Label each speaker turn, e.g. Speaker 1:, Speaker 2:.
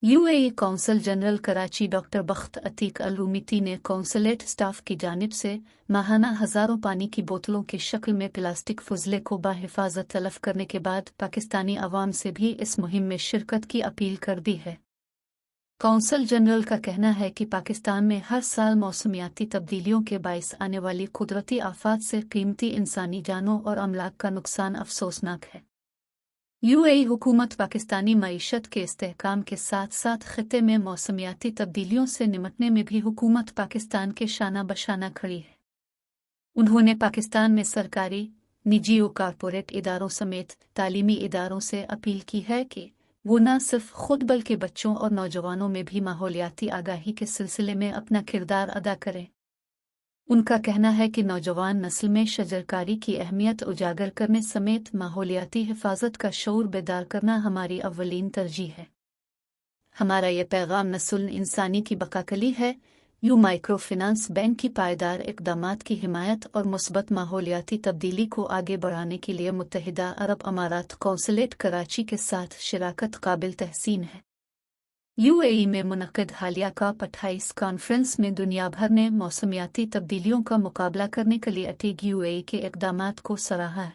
Speaker 1: UAE consul general Karachi doctor Bakht Ateeq Al Rumaithi ने consulate staff की जानिब से माहाना हज़ारों पानी की बोतलों की शक्ल में प्लास्टिक फुजले को बाहिफाजत तलफ करने के बाद पाकिस्तानी अवाम से भी इस मुहिम में शिरकत की अपील कर दी है। कौंसल जनरल का कहना है कि पाकिस्तान में हर साल मौसमियाती तब्दीलियों के बाइस आने वाली कुदरती आफात से कीमती इंसानी जानों और अमलाक का नुकसान अफसोसनाक है। यूएई हुकूमत पाकिस्तानी मईशत के इस्तेहकाम के साथ साथ खिते में मौसमियाती तब्दीलियों से निमटने में भी हुकूमत पाकिस्तान के शाना बशाना खड़ी है। उन्होंने पाकिस्तान में सरकारी, निजी और कारपोरेट इदारों समेत तालीमी इदारों से अपील की है कि वो न सिर्फ खुद बल्कि बच्चों और नौजवानों में भी माहौलियाती आगाही के सिलसिले में अपना किरदार अदा करें। उनका कहना है कि नौजवान नस्ल में शजरकारी की अहमियत उजागर करने समेत माहौलियाती हिफाजत का शऊर बेदार करना हमारी अव्वलीन तरजीह है। हमारा ये पैगाम नस्ल इंसानी की बकाकली है। यू माइक्रो फिनांस बैंक की पायदार इक़दामात की हिमायत और मुस्बत माहौलियाती तब्दीली को आगे बढ़ाने के लिए मुत्तहिदा अरब अमारात कौंसलेट कराची के साथ शिराकत काबिल तहसीन है। यूएई में मुनक़िद हालिया कॉप 28 कॉन्फ्रेंस में दुनिया भर ने मौसमियाती तब्दीलियों का मुकाबला करने के लिए अटीग यूएई के इक़दामात को सराहा है।